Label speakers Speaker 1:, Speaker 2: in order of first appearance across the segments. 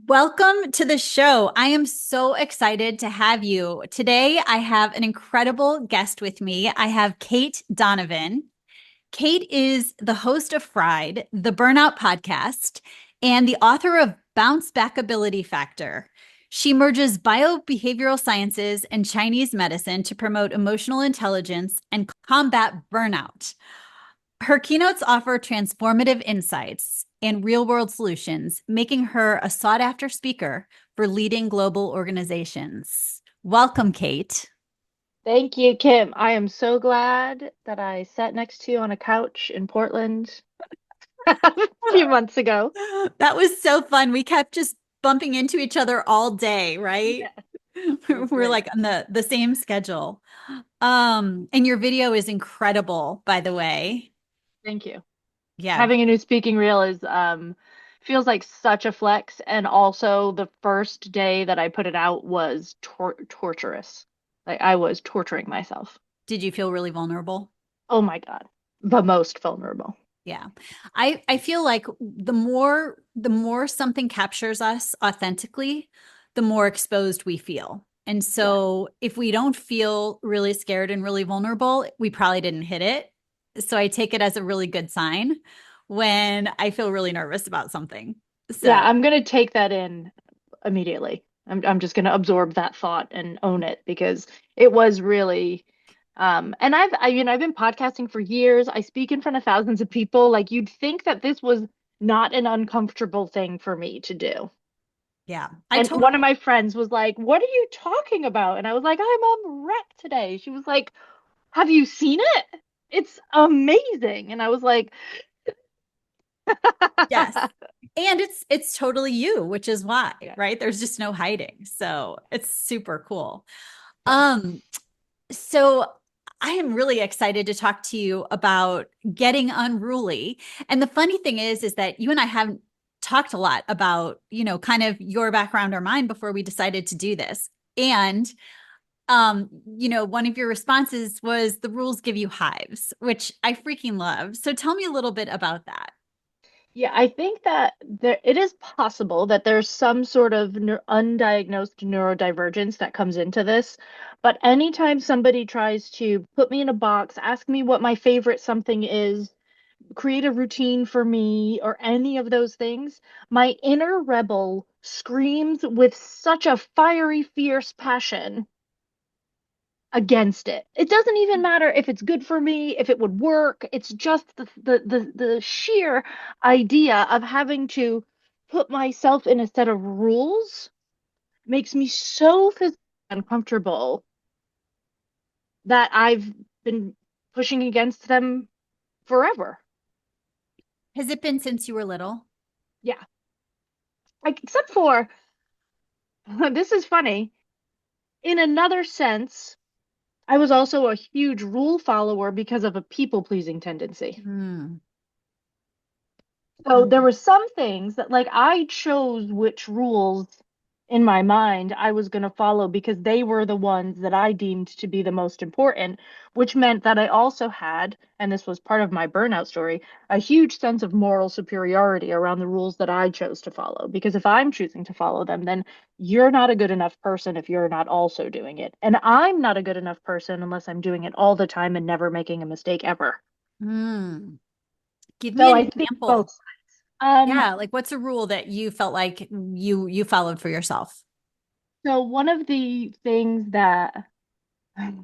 Speaker 1: Welcome to the show. I am so excited to have you. Today, I have an incredible guest with me. I have Cait Donovan. Cait is the host of Fried, the Burnout Podcast, and the author of Bounce Back Ability Factor. She merges biobehavioral sciences and Chinese medicine to promote emotional intelligence and combat burnout. Her keynotes offer transformative insights and real world solutions, making her a sought after speaker for leading global organizations. Welcome, Cait.
Speaker 2: Thank you, Kim. I am so glad that I sat next to you on a couch in Portland a few months ago.
Speaker 1: That was so fun. We kept just bumping into each other all day, right?
Speaker 2: Yeah, it was
Speaker 1: We're
Speaker 2: great.
Speaker 1: like on the same schedule. And your video is incredible, by the way.
Speaker 2: Thank you.
Speaker 1: Yeah.
Speaker 2: Having a new speaking reel is feels like such a flex, and also the first day that I put it out was torturous. Like I was torturing myself.
Speaker 1: Did you feel really vulnerable?
Speaker 2: Oh my God. The most vulnerable.
Speaker 1: Yeah. I feel like the more something captures us authentically, the more exposed we feel. And
Speaker 2: Yeah.
Speaker 1: so if we don't feel really scared and really vulnerable, we probably didn't hit it. So I take it as a really good sign when I feel really nervous about something.
Speaker 2: Yeah,
Speaker 1: So,
Speaker 2: I'm gonna take that in immediately. I'm just gonna absorb that thought and own it because it was really and I've been podcasting for years. I speak in front of thousands of people. Like you'd think that this was not an uncomfortable thing for me to do.
Speaker 1: yeah. I
Speaker 2: And
Speaker 1: totally
Speaker 2: one of my friends was like, "What are you talking about?" And I was like, "I'm a wreck today." She was like, "Have you seen it? It's amazing." And I was like,
Speaker 1: yes. And it's totally you, which is why,
Speaker 2: yeah,
Speaker 1: right? There's just no hiding. So, it's super cool.
Speaker 2: yeah.
Speaker 1: Um So I am really excited to talk to you about getting unruly. And the funny thing is that you and I haven't talked a lot about, kind of your background or mine before we decided to do this. And one of your responses was the rules give you hives, which I freaking love. So tell me a little bit about that.
Speaker 2: Yeah, I think that it is possible that there's some sort of undiagnosed neurodivergence that comes into this. But anytime somebody tries to put me in a box, ask me what my favorite something is, create a routine for me, or any of those things, my inner rebel screams with such a fiery, fierce passion against it. It doesn't even matter if it's good for me, if it would work. It's just the sheer idea of having to put myself in a set of rules makes me so physically uncomfortable that I've been pushing against them forever.
Speaker 1: Has it been since you were little?
Speaker 2: Yeah. Like, except for this is funny. In another sense, I was also a huge rule follower because of a people-pleasing tendency.
Speaker 1: Hmm.
Speaker 2: So there were some things that like I chose which rules in my mind I was going to follow because they were the ones that I deemed to be the most important, which meant that I also had, and this was part of my burnout story, a huge sense of moral superiority around the rules that I chose to follow. Because if I'm choosing to follow them, then you're not a good enough person if you're not also doing it. And I'm not a good enough person unless I'm doing it all the time and never making a mistake ever.
Speaker 1: Hmm. Give me
Speaker 2: So
Speaker 1: an
Speaker 2: I think
Speaker 1: example.
Speaker 2: both. Um,
Speaker 1: Yeah, like what's a rule that you felt like you followed for yourself?
Speaker 2: So one of the things that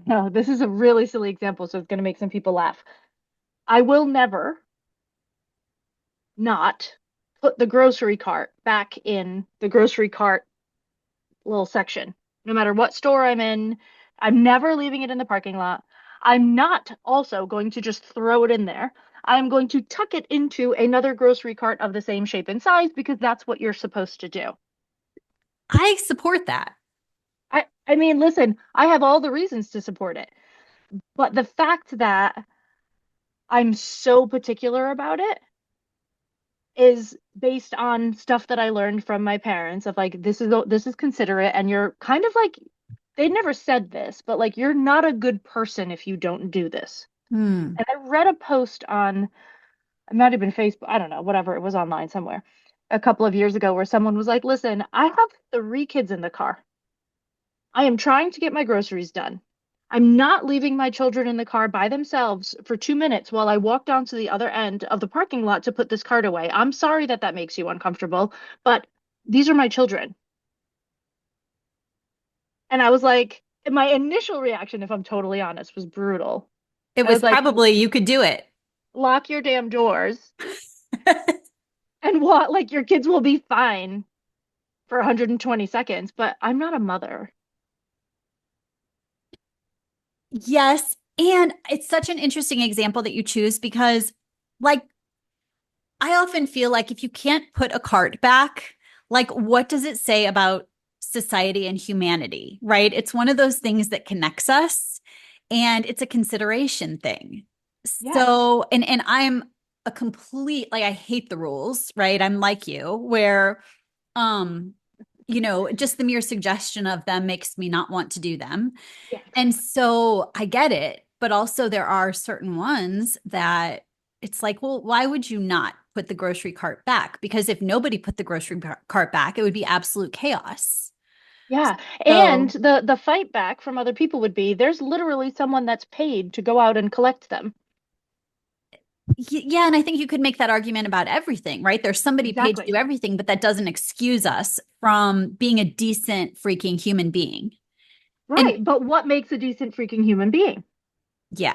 Speaker 2: no, this is a really silly example, so it's going to make some people laugh. I will never not put the grocery cart back in the grocery cart little section. No matter what store I'm in, I'm never leaving it in the parking lot. I'm not also going to just throw it in there. I'm going to tuck it into another grocery cart of the same shape and size because that's what you're supposed to do.
Speaker 1: I support that.
Speaker 2: I mean, listen, I have all the reasons to support it. But the fact that I'm so particular about it is based on stuff that I learned from my parents of like this is considerate and you're kind of like they never said this, but like you're not a good person if you don't do this.
Speaker 1: Hmm.
Speaker 2: And I read a post on it might have been Facebook, I don't know, whatever, it was online somewhere. a couple of years ago where someone was like, listen, I have 3 kids in the car. I am trying to get my groceries done. I'm not leaving my children in the car by themselves for 2 minutes while I walk down to the other end of the parking lot to put this cart away. I'm sorry that that makes you uncomfortable, but these are my children. And I was like, my initial reaction, if I'm totally honest, was brutal.
Speaker 1: It
Speaker 2: I
Speaker 1: was
Speaker 2: was like,
Speaker 1: probably you could do it.
Speaker 2: lock your damn doors and what, like, your kids will be fine for 120 seconds, but I'm not a mother.
Speaker 1: Yes. And it's such an interesting example that you choose because, like, I often feel like if you can't put a cart back, like, what does it say about society and humanity, right? It's one of those things that connects us and it's a consideration thing.
Speaker 2: Yes.
Speaker 1: So, and I'm a complete, like, I hate the rules, right? I'm like you, where, um, just the mere suggestion of them makes me not want to do them.
Speaker 2: Yes.
Speaker 1: And so I get it, but also there are certain ones that it's like, well, why would you not put the grocery cart back? Because if nobody put the grocery cart back, it would be absolute chaos.
Speaker 2: Yeah. And
Speaker 1: So,
Speaker 2: the fight back from other people would be there's literally someone that's paid to go out and collect them.
Speaker 1: yeah, and I think you could make that argument about everything, right? There's somebody paid to do
Speaker 2: Exactly.
Speaker 1: everything, but that doesn't excuse us from being a decent freaking human being. And
Speaker 2: Right. But what makes a decent freaking human being?
Speaker 1: yeah,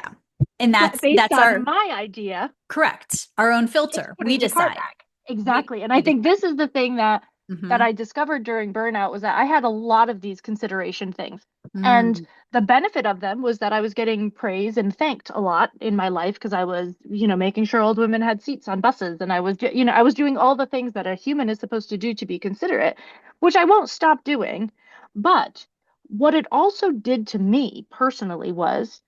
Speaker 1: and
Speaker 2: Based
Speaker 1: that's
Speaker 2: on
Speaker 1: our
Speaker 2: my idea,
Speaker 1: correct, our own
Speaker 2: it's
Speaker 1: filter. We
Speaker 2: putting the cart
Speaker 1: decide.
Speaker 2: back.
Speaker 1: We
Speaker 2: Exactly. And I
Speaker 1: we
Speaker 2: think
Speaker 1: decide.
Speaker 2: this is the thing that
Speaker 1: Hmm.
Speaker 2: I discovered during burnout was that I had a lot of these consideration things. And
Speaker 1: Mm,
Speaker 2: the benefit of them was that I was getting praise and thanked a lot in my life because I was, making sure old women had seats on buses and I was doing all the things that a human is supposed to do to be considerate, which I won't stop doing. But what it also did to me personally was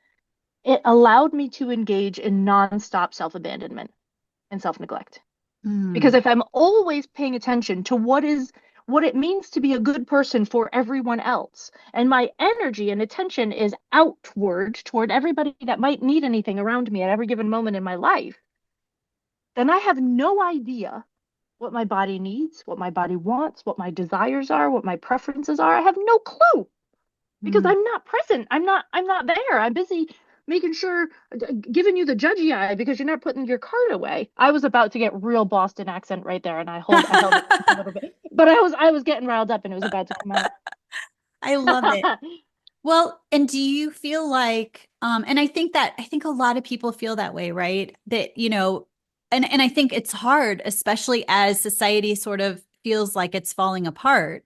Speaker 2: it allowed me to engage in nonstop self-abandonment and self-neglect. Because
Speaker 1: mm,
Speaker 2: if I'm always paying attention to what it means to be a good person for everyone else, and my energy and attention is outward toward everybody that might need anything around me at every given moment in my life, then I have no idea what my body needs, what my body wants, what my desires are, what my preferences are. I have no clue because
Speaker 1: mm.
Speaker 2: I'm not present. I'm not there. I'm busy making sure giving you the judgy eye because you're not putting your card away. I was about to get real Boston accent right there and I held it back a little bit. But I was getting riled up and it was about to come
Speaker 1: I love it.
Speaker 2: out.
Speaker 1: Well, and do you feel like, and I think a lot of people feel that way, right? That, and I think it's hard, especially as society sort of feels like it's falling apart,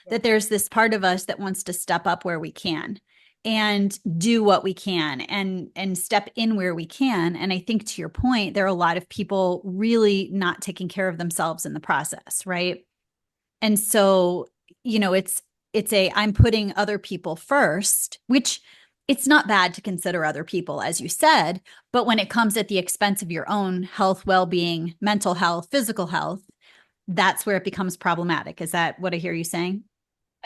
Speaker 2: Yeah.
Speaker 1: that there's this part of us that wants to step up where we can and do what we can and step in where we can. And I think to your point, there are a lot of people really not taking care of themselves in the process, right? And so, it's a I'm putting other people first, which it's not bad to consider other people, as you said, but when it comes at the expense of your own health, well-being, mental health, physical health, that's where it becomes problematic. Is that what I hear you saying?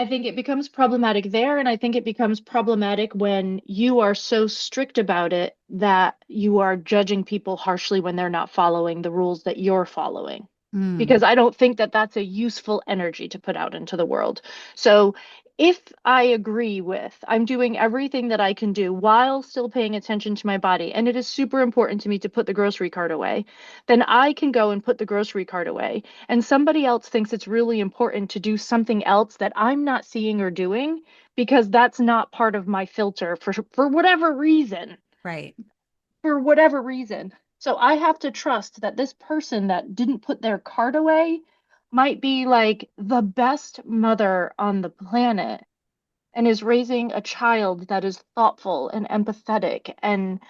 Speaker 2: I think it becomes problematic there, and I think it becomes problematic when you are so strict about it that you are judging people harshly when they're not following the rules that you're following.
Speaker 1: Mm,
Speaker 2: Because I don't think that that's a useful energy to put out into the world. So if I agree with I'm doing everything that I can do while still paying attention to my body, and it is super important to me to put the grocery cart away, then I can go and put the grocery cart away. And somebody else thinks it's really important to do something else that I'm not seeing or doing because that's not part of my filter for whatever reason.
Speaker 1: right.
Speaker 2: For whatever reason. So I have to trust that this person that didn't put their card away might be like the best mother on the planet and is raising a child that is thoughtful and empathetic and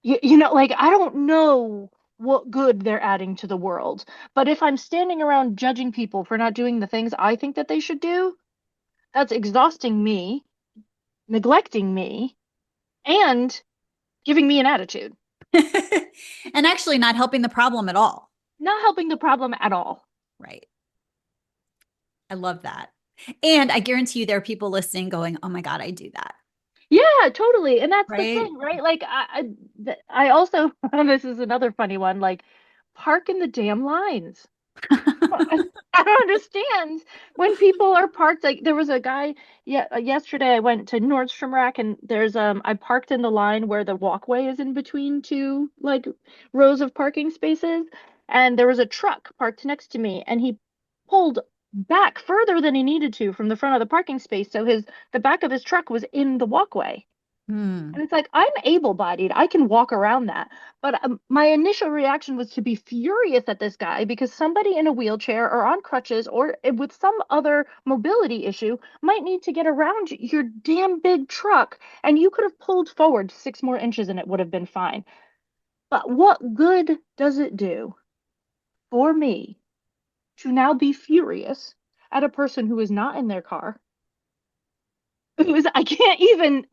Speaker 2: like I don't know what good they're adding to the world. But if I'm standing around judging people for not doing the things I think that they should do, that's exhausting me, neglecting me, and giving me an attitude.
Speaker 1: And actually not helping the problem at all.
Speaker 2: Not helping the problem at all.
Speaker 1: Right. I love that. And I guarantee you there are people listening going, oh my God, I do that.
Speaker 2: Yeah, totally. And that's the
Speaker 1: Right.
Speaker 2: thing, right? Like I also this is another funny one, like park in the damn lines. I don't understand when people are parked. Like there was a guy, yeah, yesterday I went to Nordstrom Rack and there's I parked in the line where the walkway is in between two like rows of parking spaces, and there was a truck parked next to me, and he pulled back further than he needed to from the front of the parking space, so the back of his truck was in the walkway.
Speaker 1: Hmm.
Speaker 2: And it's like, I'm able-bodied. I can walk around that. But my initial reaction was to be furious at this guy because somebody in a wheelchair or on crutches or with some other mobility issue might need to get around your damn big truck. And you could have pulled forward 6 more inches and it would have been fine. But what good does it do for me to now be furious at a person who is not in their car? Who's I can't even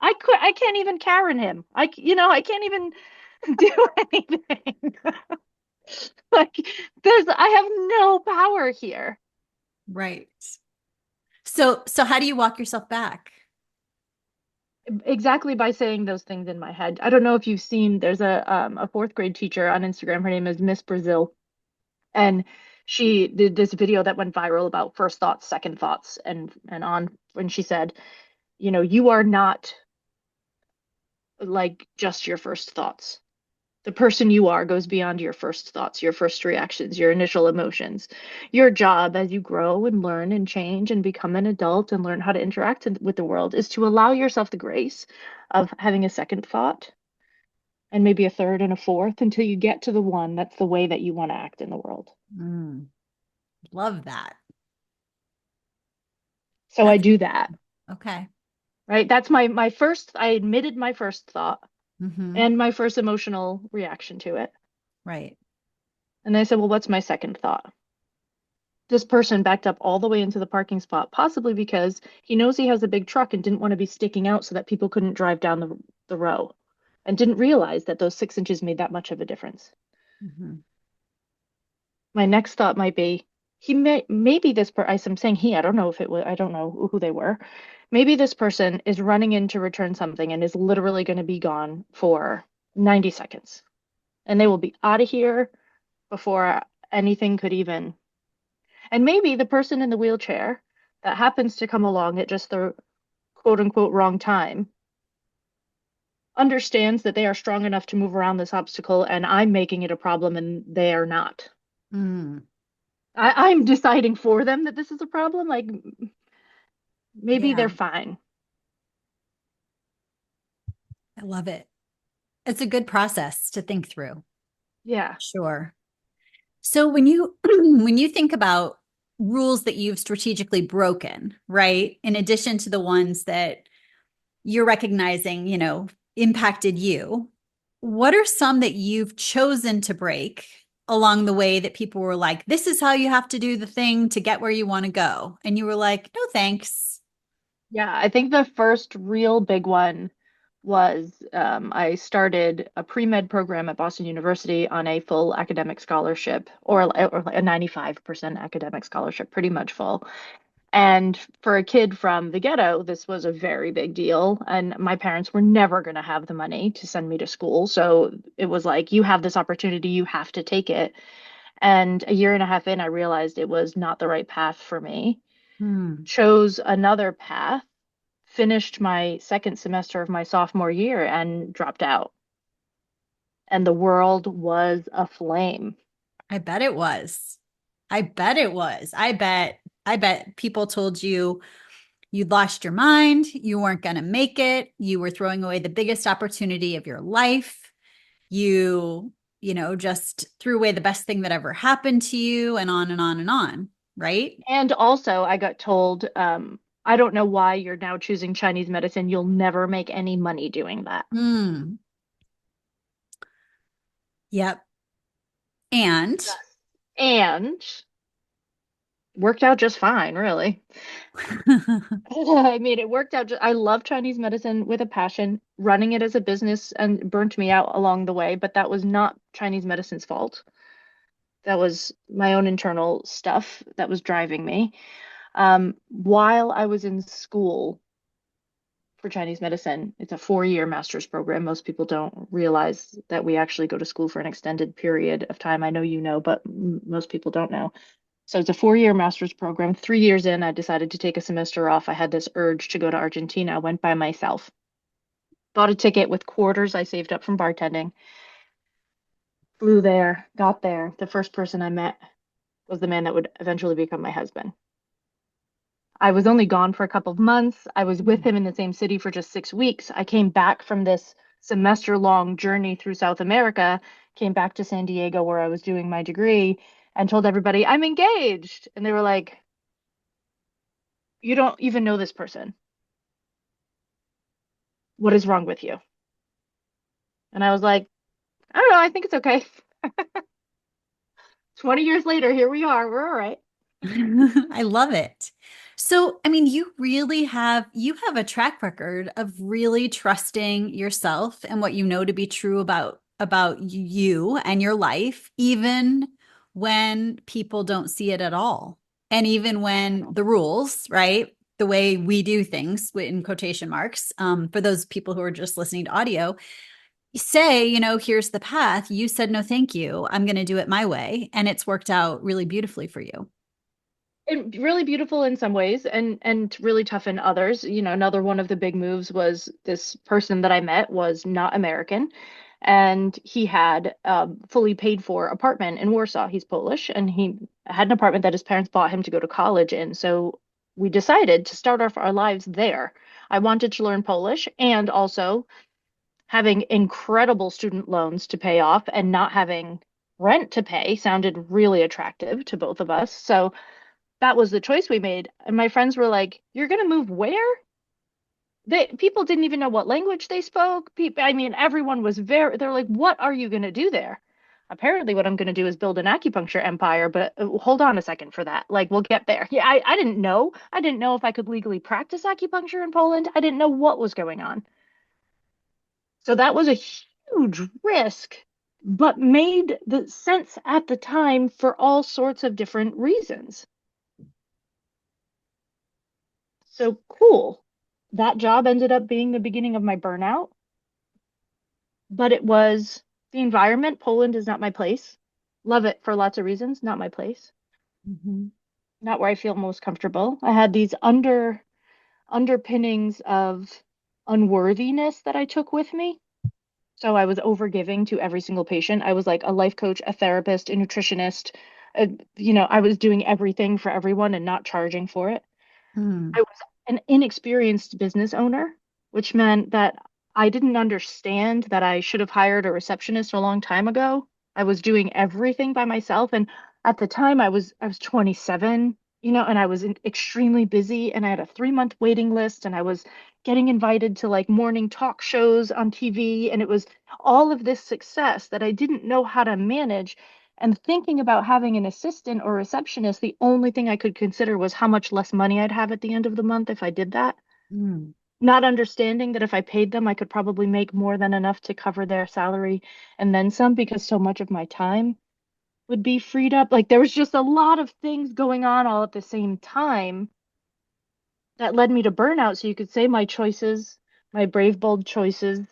Speaker 2: Karen him. I can't even do anything. Like I have no power here.
Speaker 1: Right. So how do you walk yourself back?
Speaker 2: Exactly by saying those things in my head. I don't know if you've seen there's a fourth grade teacher on Instagram. Her name is Miss Brazil, and she did this video that went viral about first thoughts, second thoughts, and on when she said, you are not like just your first thoughts. The person you are goes beyond your first thoughts, your first reactions, your initial emotions. Your job as you grow and learn and change and become an adult and learn how to interact with the world is to allow yourself the grace of having a second thought and maybe a third and a fourth until you get to the one that's the way that you want to act in the world.
Speaker 1: Mm, love that.
Speaker 2: So I
Speaker 1: That's
Speaker 2: do that,
Speaker 1: okay.
Speaker 2: right? That's my first, I admitted my first thought
Speaker 1: Hmm.
Speaker 2: and my first emotional reaction to it.
Speaker 1: Right.
Speaker 2: And I said, well, what's my second thought? This person backed up all the way into the parking spot, possibly because he knows he has a big truck and didn't want to be sticking out so that people couldn't drive down the row and didn't realize that those 6 inches made that much of a difference.
Speaker 1: Hmm.
Speaker 2: My next thought might be maybe this I'm saying he, I don't know if it was, I don't know who they were. Maybe this person is running in to return something and is literally going to be gone for 90 seconds and they will be out of here before anything could even. And maybe the person in the wheelchair that happens to come along at just the quote unquote wrong time understands that they are strong enough to move around this obstacle and I'm making it a problem and they are not.
Speaker 1: Mm,
Speaker 2: I'm deciding for them that this is a problem. Like maybe
Speaker 1: yeah,
Speaker 2: they're fine.
Speaker 1: I love it. It's a good process to think through.
Speaker 2: Yeah.
Speaker 1: Sure. So when you when you think about rules that you've strategically broken, right? In addition to the ones that you're recognizing, impacted you, what are some that you've chosen to break along the way that people were like, this is how you have to do the thing to get where you want to go? And you were like, no, thanks.
Speaker 2: Yeah. I think the first real big one was I started a pre-med program at Boston University on a full academic scholarship or a 95% academic scholarship, pretty much full. And for a kid from the ghetto, this was a very big deal. And my parents were never going to have the money to send me to school. So it was like, you have this opportunity, you have to take it. And a year and a half in, I realized it was not the right path for me.
Speaker 1: Hmm.
Speaker 2: Chose another path, finished my second semester of my sophomore year, and dropped out. And the world was aflame.
Speaker 1: I bet it was. I bet it was. I bet people told you you'd lost your mind, you weren't going to make it, you were throwing away the biggest opportunity of your life. Just threw away the best thing that ever happened to you and on and on and on, right?
Speaker 2: And also, I got told, I don't know why you're now choosing Chinese medicine. You'll never make any money doing that.
Speaker 1: Mm, yep. And
Speaker 2: And worked out just fine, really. I mean, it worked out. I love Chinese medicine with a passion. Running it as a business and burnt me out along the way, but that was not Chinese medicine's fault. That was my own internal stuff that was driving me. While I was in school, for Chinese medicine. It's a 4-year master's program. Most people don't realize that we actually go to school for an extended period of time. I know you know, but most people don't know. So it's a 4-year master's program. 3 years in, I decided to take a semester off. I had this urge to go to Argentina. I went by myself, bought a ticket with quarters I saved up from bartending, flew there, got there. The first person I met was the man that would eventually become my husband. I was only gone for a couple of months. I was with him in the same city for just 6 weeks. I came back from this semester-long journey through South America, came back to San Diego where I was doing my degree, and told everybody I'm engaged. And they were like, "You don't even know this person. What is wrong with you?" And I was like, "I don't know. I think it's okay." 20 years later, here we are. We're all right.
Speaker 1: I love it. So, I mean, you have a track record of really trusting yourself and what you know to be true about you and your life, even when people don't see it at all. And even when the rules, right? The way we do things in quotation marks, for those people who are just listening to audio, say, here's the path. You said no, thank you. I'm going to do it my way. And it's worked out really beautifully for you.
Speaker 2: And really beautiful in some ways and really tough in others. Another one of the big moves was this person that I met was not American, and he had a fully paid for apartment in Warsaw. He's Polish, and he had an apartment that his parents bought him to go to college in. So we decided to start off our lives there. I wanted to learn Polish, and also having incredible student loans to pay off and not having rent to pay sounded really attractive to both of us. So that was the choice we made. And my friends were like, "You're gonna move where?" People didn't even know what language they spoke. I mean, everyone was they're like, "What are you gonna do there?" Apparently, what I'm gonna do is build an acupuncture empire, but hold on a second for that. Like, we'll get there. Yeah, I didn't know. I didn't know if I could legally practice acupuncture in Poland. I didn't know what was going on. So that was a huge risk, but made the sense at the time for all sorts of different reasons. So cool. That job ended up being the beginning of my burnout, but it was the environment. Poland is not my place. Love it for lots of reasons, not my place.
Speaker 1: Mhm.
Speaker 2: Not where I feel most comfortable. I had these underpinnings of unworthiness that I took with me. So I was overgiving to every single patient. I was like a life coach, a therapist, a nutritionist. I was doing everything for everyone and not charging for it. I
Speaker 1: Mm.
Speaker 2: was an inexperienced business owner, which meant that I didn't understand that I should have hired a receptionist a long time ago. I was doing everything by myself, and at the time I was 27, and I was extremely busy, and I had a 3-month waiting list, and I was getting invited to like morning talk shows on TV, and it was all of this success that I didn't know how to manage. And thinking about having an assistant or receptionist, the only thing I could consider was how much less money I'd have at the end of the month if I did that.
Speaker 1: Mm.
Speaker 2: Not understanding that if I paid them, I could probably make more than enough to cover their salary and then some because so much of my time would be freed up. Like there was just a lot of things going on all at the same time that led me to burnout. So you could say my choices, my brave, bold choices,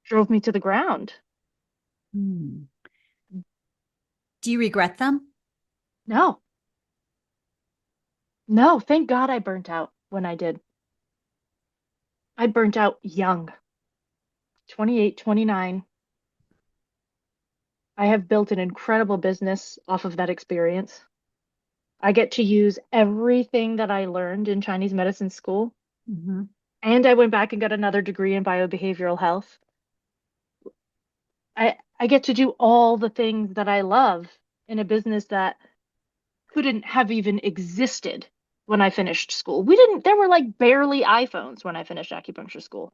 Speaker 2: drove me to the ground.
Speaker 1: Mm. Do you regret them?
Speaker 2: No, no, thank God I burnt out when I did. I burnt out young, 28, 29. I have built an incredible business off of that experience. I get to use everything that I learned in Chinese medicine school.
Speaker 1: Mhm.
Speaker 2: And I went back and got another degree in biobehavioral health. I get to do all the things that I love in a business that couldn't have even existed when I finished school. There were like barely iPhones when I finished acupuncture school.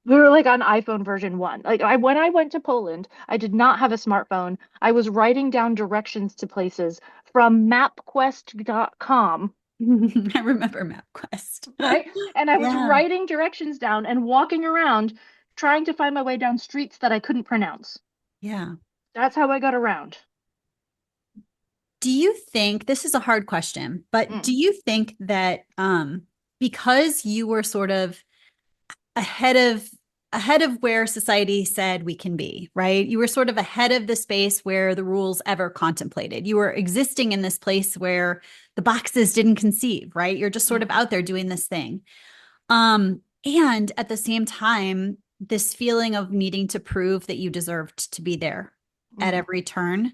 Speaker 2: We were like on iPhone version 1. Like when I went to Poland, I did not have a smartphone. I was writing down directions to places from mapquest.com,
Speaker 1: I remember MapQuest.
Speaker 2: right? And I was
Speaker 1: Yeah.
Speaker 2: writing directions down and walking around trying to find my way down streets that I couldn't pronounce.
Speaker 1: Yeah.
Speaker 2: That's how I got around.
Speaker 1: Do you think this is a hard question, but
Speaker 2: Mm.
Speaker 1: do you think that because you were sort of ahead of where society said we can be, right? You were sort of ahead of the space where the rules ever contemplated. You were existing in this place where the boxes didn't conceive, right? You're just sort of out there doing this thing. And at the same time, this feeling of needing to prove that you deserved to be there at every turn,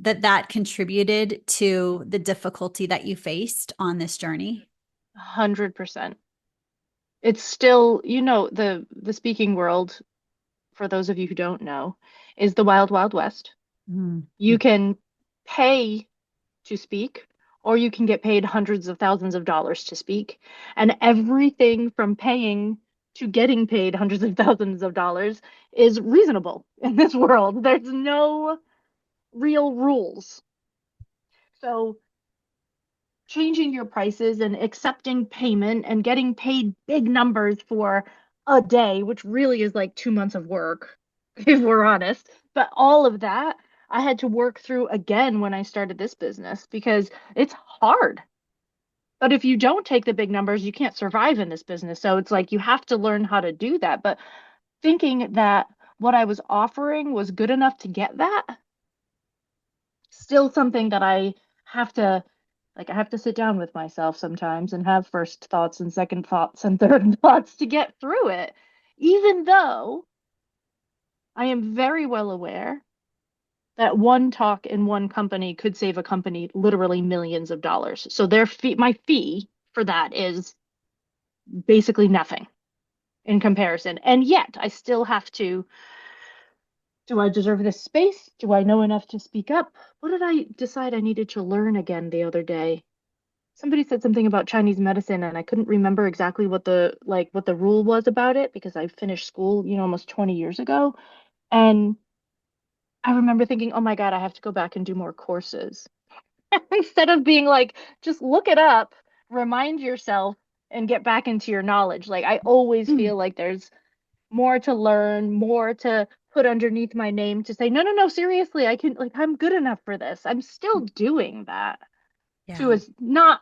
Speaker 1: that contributed to the difficulty that you faced on this journey.
Speaker 2: 100%. It's still, the speaking world, for those of you who don't know, is the wild, wild west.
Speaker 1: Mm.
Speaker 2: You can pay to speak, or you can get paid hundreds of thousands of dollars to speak. And everything from paying to getting paid hundreds of thousands of dollars is reasonable in this world. There's no real rules. So changing your prices and accepting payment and getting paid big numbers for a day, which really is like 2 months of work, if we're honest. But all of that I had to work through again when I started this business because it's hard. But if you don't take the big numbers, you can't survive in this business. So it's like you have to learn how to do that. But thinking that what I was offering was good enough to get that, still something that I have to sit down with myself sometimes and have first thoughts and second thoughts and third thoughts to get through it, even though I am very well aware that one talk in one company could save a company literally millions of dollars. So my fee for that is basically nothing in comparison. And yet I still have to, do I deserve this space? Do I know enough to speak up? What did I decide I needed to learn again the other day? Somebody said something about Chinese medicine and I couldn't remember exactly what the rule was about it because I finished school, almost 20 years ago. And I remember thinking, oh my God, I have to go back and do more courses. Instead of being like, just look it up, remind yourself, and get back into your knowledge. Like, I always feel like there's more to learn, more to put underneath my name to say, no, no, no, seriously, I'm good enough for this. I'm still doing that to
Speaker 1: Yeah.
Speaker 2: as not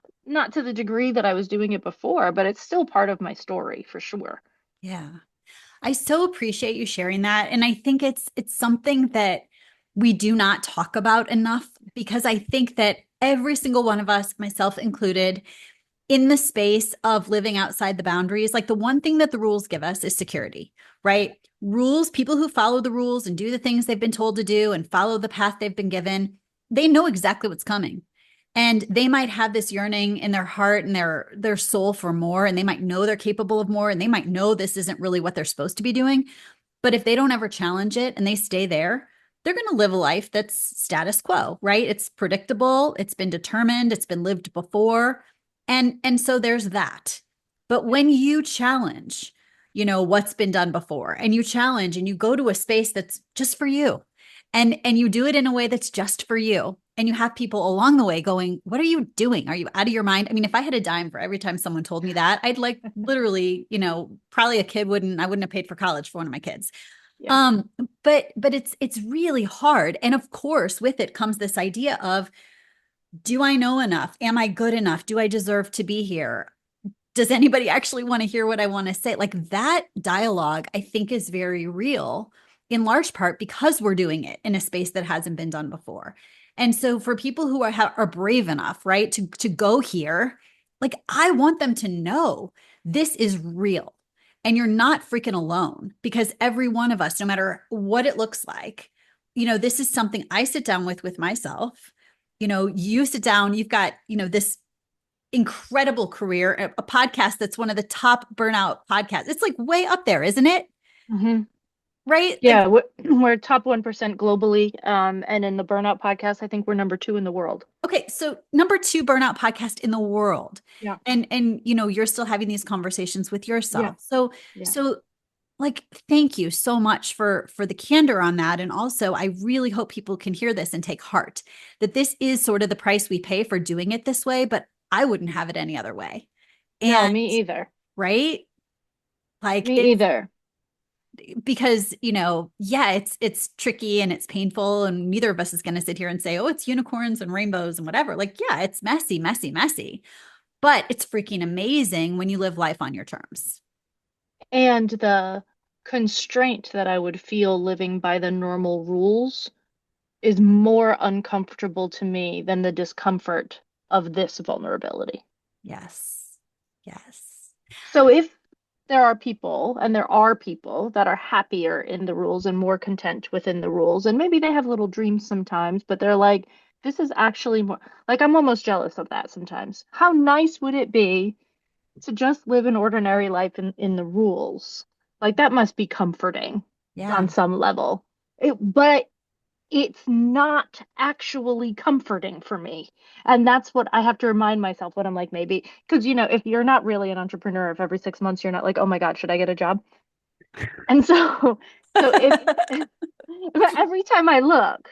Speaker 2: to the degree that I was doing it before, but it's still part of my story for sure.
Speaker 1: Yeah. I so appreciate you sharing that. And I think it's something that we do not talk about enough because I think that every single one of us, myself included, in the space of living outside the boundaries, like the one thing that the rules give us is security, right? Rules, people who follow the rules and do the things they've been told to do and follow the path they've been given, they know exactly what's coming. And they might have this yearning in their heart and their soul for more, and they might know they're capable of more, and they might know this isn't really what they're supposed to be doing. But if they don't ever challenge it and they stay there, they're going to live a life that's status quo, right? It's predictable, it's been determined, it's been lived before. And so there's that. But when you challenge, what's been done before, and you challenge and you go to a space that's just for you, and you do it in a way that's just for you, and you have people along the way going, what are you doing? Are you out of your mind? I mean, if I had a dime for every time someone told me that, I'd like literally, probably I wouldn't have paid for college for one of my kids.
Speaker 2: Yeah.
Speaker 1: But it's really hard. And of course, with it comes this idea of, do I know enough? Am I good enough? Do I deserve to be here? Does anybody actually want to hear what I want to say? Like that dialogue, I think, is very real in large part because we're doing it in a space that hasn't been done before. And so for people who are brave enough, right, to go here, like I want them to know this is real and you're not freaking alone because every one of us, no matter what it looks like, this is something I sit down with myself. You sit down, you've got, this incredible career, a podcast that's one of the top burnout podcasts. It's like way up there, isn't it?
Speaker 2: Mm-hmm.
Speaker 1: Right? Like,
Speaker 2: Yeah, we're top 1% globally. And in the Burnout Podcast, I think we're number 2 in the world.
Speaker 1: okay, so number 2 burnout podcast in the world.
Speaker 2: Yeah.
Speaker 1: And you're still having these conversations with
Speaker 2: Yeah.
Speaker 1: yourself. So
Speaker 2: Yeah.
Speaker 1: so like thank you so much for the candor on that. And also I really hope people can hear this and take heart that this is sort of the price we pay for doing it this way, but I wouldn't have it any other way.
Speaker 2: No,
Speaker 1: And
Speaker 2: me either.
Speaker 1: right? Like
Speaker 2: Me
Speaker 1: it's
Speaker 2: either.
Speaker 1: because, yeah, it's tricky and it's painful. And neither of us is going to sit here and say, oh, it's unicorns and rainbows and whatever. Like, yeah, it's messy, messy, messy. But it's freaking amazing when you live life on your terms.
Speaker 2: And the constraint that I would feel living by the normal rules is more uncomfortable to me than the discomfort of this vulnerability.
Speaker 1: Yes. Yes.
Speaker 2: So if there are people, and there are people that are happier in the rules and more content within the rules, and maybe they have little dreams sometimes, but they're like, this is actually more like I'm almost jealous of that sometimes. How nice would it be to just live an ordinary life in the rules? Like that must be comforting
Speaker 1: Yeah.
Speaker 2: on some level. But it's not actually comforting for me. And that's what I have to remind myself when I'm like, maybe, because if you're not really an entrepreneur, if every 6 months you're not like, oh my God, should I get a job? And so but every time I look,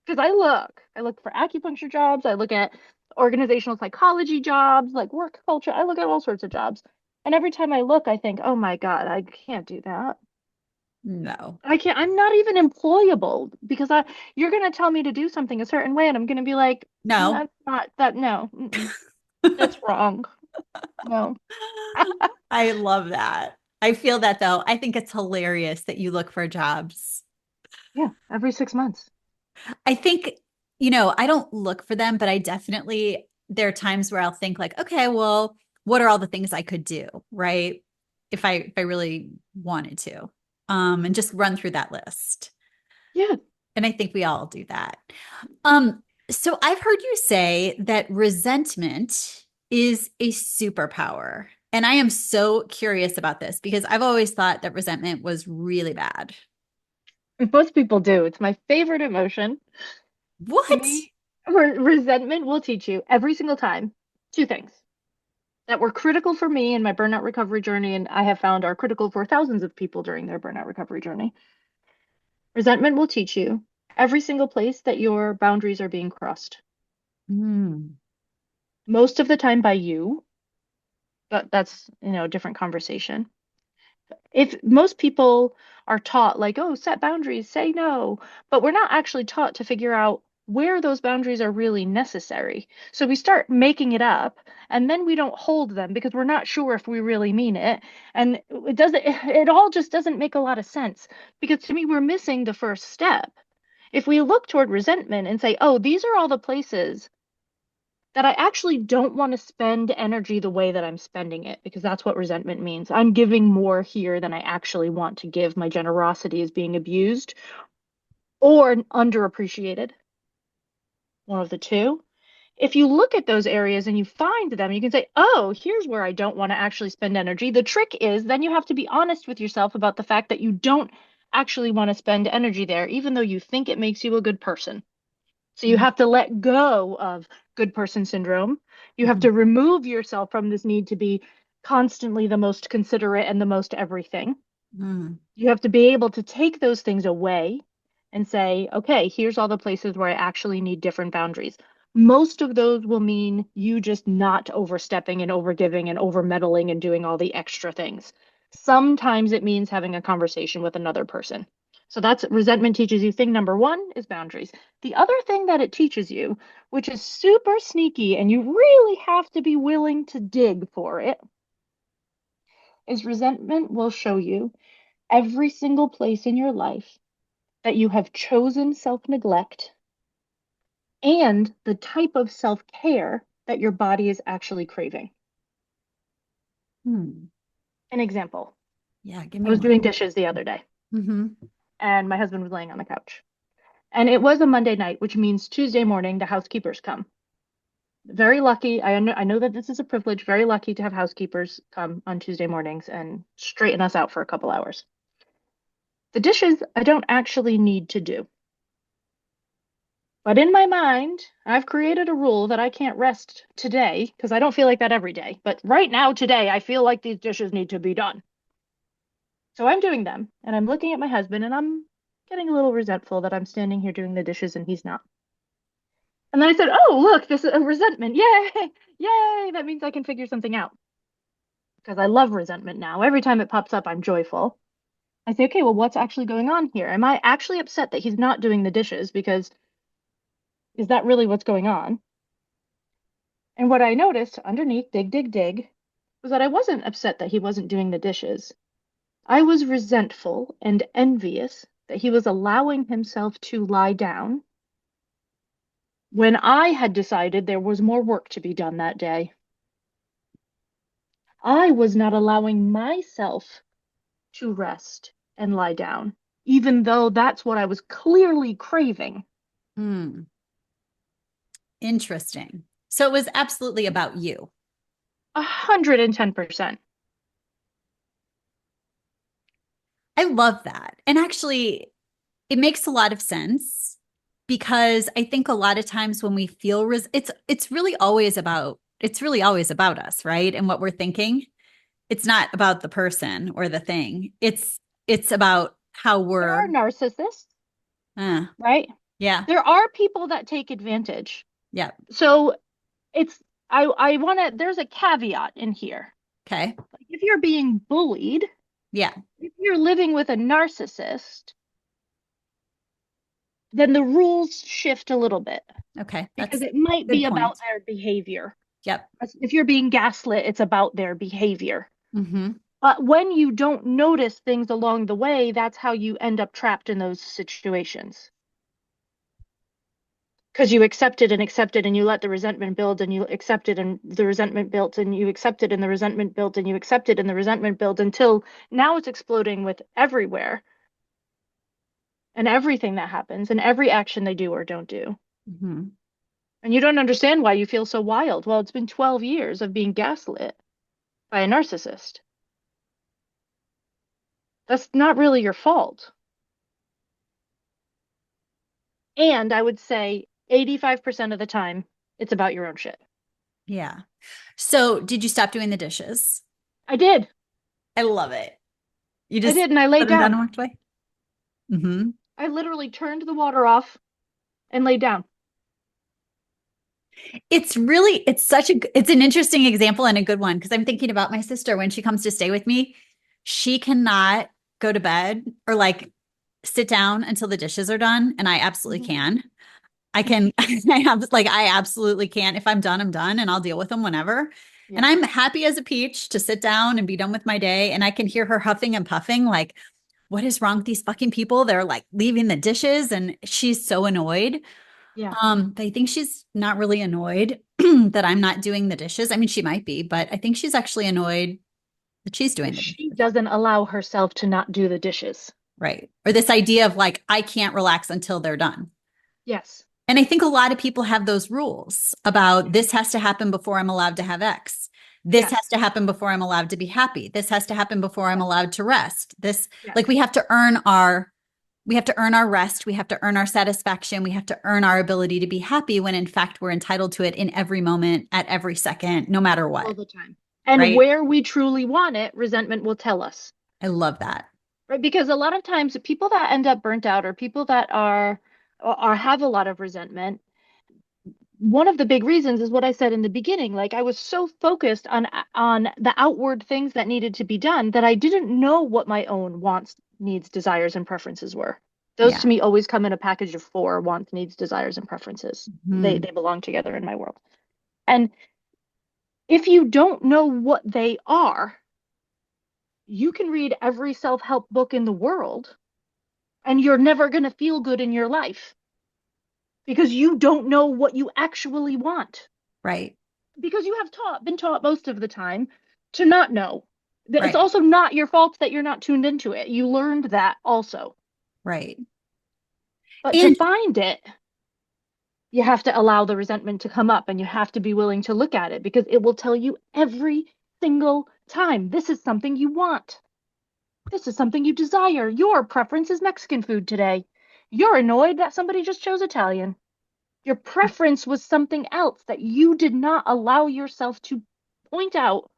Speaker 2: because I look for acupuncture jobs, I look at organizational psychology jobs, like work culture, I look at all sorts of jobs. And every time I look, I think, oh my God, I can't do that.
Speaker 1: No.
Speaker 2: I can't, I'm not even employable because you're going to tell me to do something a certain way, and I'm going to be like,
Speaker 1: No.
Speaker 2: that's not that, no, that's wrong. No.
Speaker 1: I love that. I feel that though. I think it's hilarious that you look for jobs.
Speaker 2: Yeah, every 6 months.
Speaker 1: I think, I don't look for them, but I definitely, there are times where I'll think like, okay, well, what are all the things I could do, right? If I really wanted to, and just run through that list.
Speaker 2: Yeah.
Speaker 1: And I think we all do that. Um, so I've heard you say that resentment is a superpower. And I am so curious about this because I've always thought that resentment was really bad.
Speaker 2: Most people do. It's my favorite emotion. To
Speaker 1: What?
Speaker 2: me, resentment will teach you every single time two things that were critical for me in my burnout recovery journey, and I have found are critical for thousands of people during their burnout recovery journey. Resentment will teach you every single place that your boundaries are being crossed.
Speaker 1: Hmm.
Speaker 2: Most of the time by you, but that's, a different conversation. If most people are taught like, oh, set boundaries, say no, but we're not actually taught to figure out where those boundaries are really necessary. So we start making it up and then we don't hold them because we're not sure if we really mean it. And it all just doesn't make a lot of sense because to me, we're missing the first step. If we look toward resentment and say, oh, these are all the places that I actually don't want to spend energy the way that I'm spending it, because that's what resentment means. I'm giving more here than I actually want to give. My generosity is being abused or underappreciated, one of the two. If you look at those areas and you find them, you can say, oh, here's where I don't want to actually spend energy. The trick is then you have to be honest with yourself about the fact that you don't actually want to spend energy there, even though you think it makes you a good person. So you have to let go of good person syndrome. You have
Speaker 1: Mhm.
Speaker 2: to remove yourself from this need to be constantly the most considerate and the most everything.
Speaker 1: Mm.
Speaker 2: You have to be able to take those things away and say, okay, here's all the places where I actually need different boundaries. Most of those will mean you just not overstepping and overgiving and overmeddling and doing all the extra things. Sometimes it means having a conversation with another person. So that's resentment teaches you. Thing number one is boundaries. The other thing that it teaches you, which is super sneaky, and you really have to be willing to dig for it, is resentment will show you every single place in your life that you have chosen self neglect and the type of self care that your body is actually craving.
Speaker 1: Hmm.
Speaker 2: An example,
Speaker 1: Yeah, give
Speaker 2: I
Speaker 1: me
Speaker 2: was
Speaker 1: one.
Speaker 2: doing dishes the other day
Speaker 1: Hmm.
Speaker 2: and my husband was laying on the couch. And it was a Monday night, which means Tuesday morning the housekeepers come. Very lucky. I know that this is a privilege. Very lucky to have housekeepers come on Tuesday mornings and straighten us out for a couple hours. The dishes I don't actually need to do. But in my mind, I've created a rule that I can't rest today because I don't feel like that every day. But right now, today, I feel like these dishes need to be done. So I'm doing them and I'm looking at my husband and I'm getting a little resentful that I'm standing here doing the dishes and he's not. And then I said, oh, look, this is a resentment. Yay! Yay! That means I can figure something out because I love resentment now. Every time it pops up, I'm joyful. I say, okay, well, what's actually going on here? Am I actually upset that he's not doing the dishes? Because is that really what's going on? And what I noticed underneath, dig, dig, dig, was that I wasn't upset that he wasn't doing the dishes. I was resentful and envious that he was allowing himself to lie down when I had decided there was more work to be done that day. I was not allowing myself to rest and lie down, even though that's what I was clearly craving.
Speaker 1: Hmm. Interesting. So it was absolutely about you.
Speaker 2: 110%.
Speaker 1: I love that. And actually, it makes a lot of sense because I think a lot of times when we feel it's really always about us, right? And what we're thinking. It's not about the person or the thing. It's about how
Speaker 2: There
Speaker 1: we're
Speaker 2: are narcissists,
Speaker 1: uh,
Speaker 2: right?
Speaker 1: yeah.
Speaker 2: There are people that take advantage.
Speaker 1: Yeah.
Speaker 2: So it's I want to there's a caveat in here.
Speaker 1: Okay.
Speaker 2: Like if you're being bullied,
Speaker 1: Yeah.
Speaker 2: if you're living with a narcissist, then the rules shift a little bit
Speaker 1: Okay.
Speaker 2: because
Speaker 1: That's
Speaker 2: it might
Speaker 1: good
Speaker 2: be about
Speaker 1: point.
Speaker 2: their behavior.
Speaker 1: Yep.
Speaker 2: If you're being gaslit, it's about their behavior.
Speaker 1: Mm-hmm.
Speaker 2: But when you don't notice things along the way, that's how you end up trapped in those situations. Because you accepted and accepted and you let the resentment build and you accepted and the resentment built and you accepted and the resentment built and you accepted and the resentment built until now it's exploding with everywhere and everything that happens and every action they do or don't do.
Speaker 1: Mm-hmm.
Speaker 2: And you don't understand why you feel so wild. Well, it's been 12 years of being gaslit by a narcissist. That's not really your fault. And I would say 85% of the time, it's about your own shit.
Speaker 1: Yeah. So did you stop doing the dishes?
Speaker 2: I did.
Speaker 1: I love it. You
Speaker 2: I
Speaker 1: just
Speaker 2: did. And I
Speaker 1: put
Speaker 2: laid
Speaker 1: them down and
Speaker 2: down.
Speaker 1: walked away. Mm-hmm.
Speaker 2: I literally turned the water off and laid down.
Speaker 1: It's an interesting example and a good one because I'm thinking about my sister when she comes to stay with me. She cannot go to bed or like sit down until the dishes are done. And I absolutely
Speaker 2: Mhm.
Speaker 1: can. I can, I absolutely can. If I'm done, I'm done and I'll deal with them whenever. And
Speaker 2: Yeah.
Speaker 1: I'm happy as a peach to sit down and be done with my day. And I can hear her huffing and puffing, like, what is wrong with these fucking people? They're like leaving the dishes. And she's so annoyed.
Speaker 2: Yeah.
Speaker 1: I think she's not really annoyed that I'm not doing the dishes. I mean, she might be, but I think she's actually annoyed that she's doing
Speaker 2: That
Speaker 1: the
Speaker 2: she
Speaker 1: dishes.
Speaker 2: doesn't allow herself to not do the dishes.
Speaker 1: Right. Or this idea of like, I can't relax until they're done.
Speaker 2: Yes.
Speaker 1: And I think a lot of people have those rules about
Speaker 2: Yeah.
Speaker 1: this has to happen before I'm allowed to have X. This has
Speaker 2: Yes.
Speaker 1: to happen before I'm allowed to be happy. This has to happen before I'm
Speaker 2: Yes.
Speaker 1: allowed to rest. This,
Speaker 2: Yes.
Speaker 1: like, we have to earn our rest. We have to earn our satisfaction. We have to earn our ability to be happy when in fact we're entitled to it in every moment, at every second, no matter
Speaker 2: All
Speaker 1: what.
Speaker 2: the time. And
Speaker 1: Right.
Speaker 2: where we truly want it, resentment will tell us.
Speaker 1: I love that.
Speaker 2: Right? Because a lot of times people that end up burnt out or people that are have a lot of resentment, one of the big reasons is what I said in the beginning. Like I was so focused on the outward things that needed to be done that I didn't know what my own wants, needs, desires, and preferences were. Those
Speaker 1: Yeah.
Speaker 2: to me always come in a package of four: wants, needs, desires, and preferences. They
Speaker 1: Hmm.
Speaker 2: they belong together in my world. And if you don't know what they are, you can read every self-help book in the world and you're never going to feel good in your life because you don't know what you actually want.
Speaker 1: Right.
Speaker 2: Because you have been taught most of the time to not know. It's
Speaker 1: Right.
Speaker 2: also not your fault that you're not tuned into it. You learned that also.
Speaker 1: Right.
Speaker 2: But to
Speaker 1: And
Speaker 2: find it, you have to allow the resentment to come up and you have to be willing to look at it because it will tell you every single time this is something you want. This is something you desire. Your preference is Mexican food today. You're annoyed that somebody just chose Italian. Your preference was something else that you did not allow yourself to point out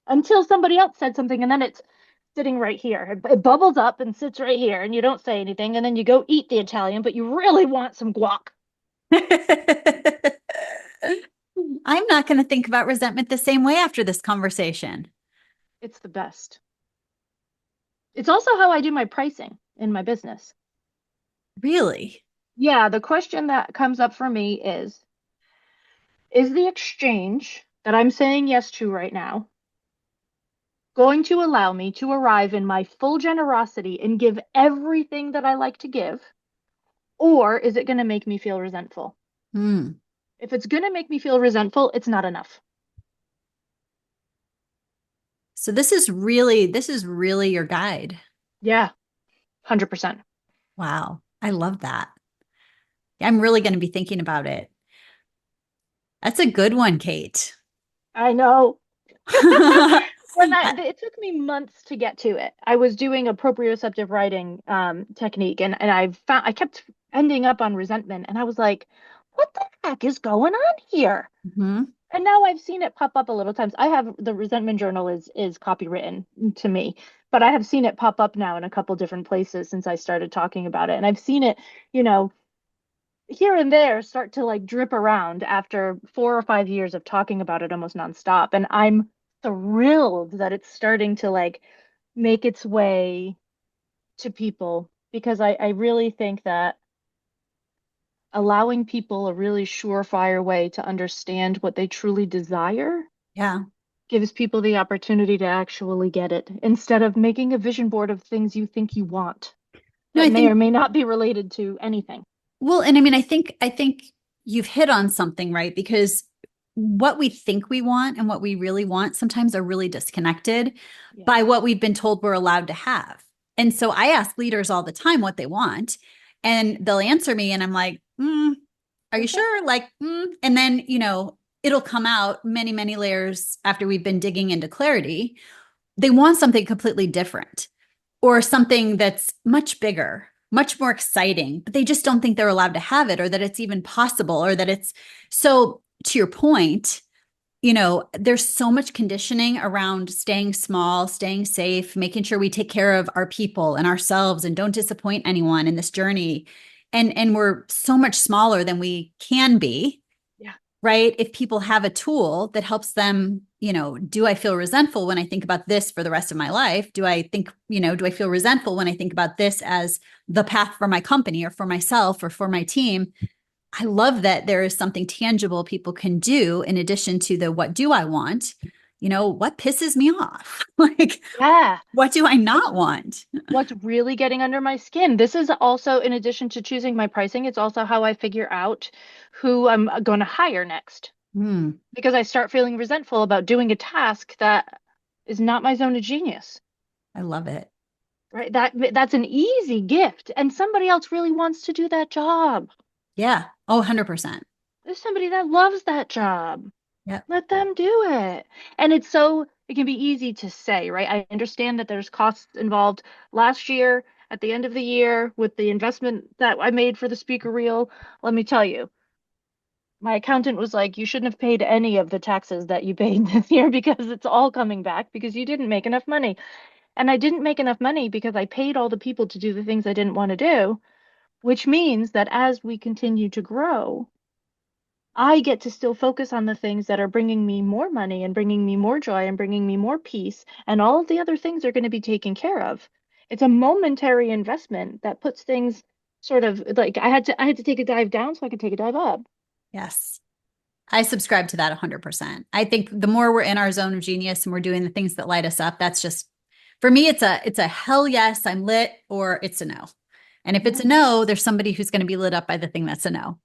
Speaker 2: until somebody else said something, and then it's sitting right here. It bubbles up and sits right here, and you don't say anything, and then you go eat the Italian, but you really want some guac.
Speaker 1: I'm not going to think about resentment the same way after this conversation.
Speaker 2: It's the best. It's also how I do my pricing in my business.
Speaker 1: Really?
Speaker 2: Yeah, the question that comes up for me is Is the exchange that I'm saying yes to right now going to allow me to arrive in my full generosity and give everything that I like to give? Or is it going to make me feel resentful?
Speaker 1: Hmm.
Speaker 2: If it's going to make me feel resentful, it's not enough.
Speaker 1: So this is really your guide.
Speaker 2: Yeah, 100%.
Speaker 1: Wow. I love that. I'm really going to be thinking about it. That's a good one, Cait.
Speaker 2: I know.
Speaker 1: I-
Speaker 2: It took me months to get to it. I was doing a proprioceptive writing technique, and I kept ending up on resentment, and I was like, what the heck is going on here?
Speaker 1: Mhm.
Speaker 2: And now I've seen it pop up a little times. I have the resentment journal is copywritten to me, but I have seen it pop up now in a couple different places since I started talking about it. And I've seen it, you know, here and there start to like drip around after 4 or 5 years of talking about it almost nonstop. And I'm thrilled that it's starting to like make its way to people because I really think that allowing people a really surefire way to understand what they truly desire
Speaker 1: Yeah.
Speaker 2: gives people the opportunity to actually get it instead of making a vision board of things you think you want
Speaker 1: No,
Speaker 2: that
Speaker 1: I
Speaker 2: may or
Speaker 1: think
Speaker 2: may not be related to anything.
Speaker 1: well, and I mean, I think you've hit on something, right? Because what we think we want and what we really want sometimes are really disconnected
Speaker 2: Yeah.
Speaker 1: by what we've been told we're allowed to have. And so I ask leaders all the time what they want, and they'll answer me, and I'm like, are you sure? Like, and then, it'll come out many, many layers after we've been digging into clarity. They want something completely different or something that's much bigger, much more exciting, but they just don't think they're allowed to have it or that it's even possible or that it's so to your point, there's so much conditioning around staying small, staying safe, making sure we take care of our people and ourselves and don't disappoint anyone in this journey. And we're so much smaller than we can be,
Speaker 2: Yeah.
Speaker 1: right? If people have a tool that helps them, do I feel resentful when I think about this for the rest of my life? Do I think, do I feel resentful when I think about this as the path for my company or for myself or for my team? I love that there is something tangible people can do in addition to the what do I want? What pisses me off? Like,
Speaker 2: Yeah.
Speaker 1: what do I not want?
Speaker 2: What's really getting under my skin? This is also, in addition to choosing my pricing, it's also how I figure out who I'm going to hire next.
Speaker 1: Hmm,
Speaker 2: Because I start feeling resentful about doing a task that is not my zone of genius.
Speaker 1: I love it.
Speaker 2: Right? That's an easy gift, and somebody else really wants to do that job.
Speaker 1: Yeah. Oh, 100%.
Speaker 2: There's somebody that loves that job.
Speaker 1: Yep.
Speaker 2: Let them do it. And it can be easy to say, right? I understand that there's costs involved. Last year, at the end of the year, with the investment that I made for the speaker reel, let me tell you, my accountant was like, you shouldn't have paid any of the taxes that you paid this year because it's all coming back because you didn't make enough money. And I didn't make enough money because I paid all the people to do the things I didn't want to do, which means that as we continue to grow, I get to still focus on the things that are bringing me more money and bringing me more joy and bringing me more peace, and all of the other things are going to be taken care of. It's a momentary investment that puts things sort of like I had to take a dive down so I could take a dive up.
Speaker 1: Yes. I subscribe to that 100%. I think the more we're in our zone of genius and we're doing the things that light us up, that's just for me it's a hell yes, I'm lit or it's a no. And if it's
Speaker 2: Yeah,
Speaker 1: a no, there's somebody who's going to be lit up by the thing that's a no.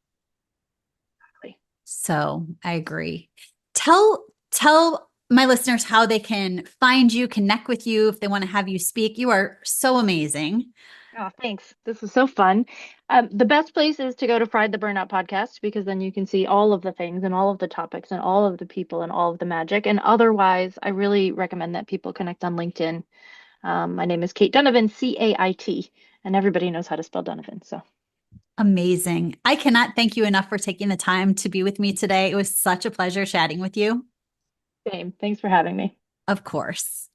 Speaker 2: exactly.
Speaker 1: So, I agree. Tell my listeners how they can find you, connect with you if they want to have you speak. You are so amazing.
Speaker 2: Oh, thanks. This was so fun. The best place is to go to Fried the Burnout Podcast because then you can see all of the things and all of the topics and all of the people and all of the magic. And otherwise, I really recommend that people connect on LinkedIn. My name is Cait Donovan, Cait, and everybody knows how to spell Donovan. So,
Speaker 1: Amazing. I cannot thank you enough for taking the time to be with me today. It was such a pleasure chatting with you.
Speaker 2: same. Thanks for having me.
Speaker 1: Of course.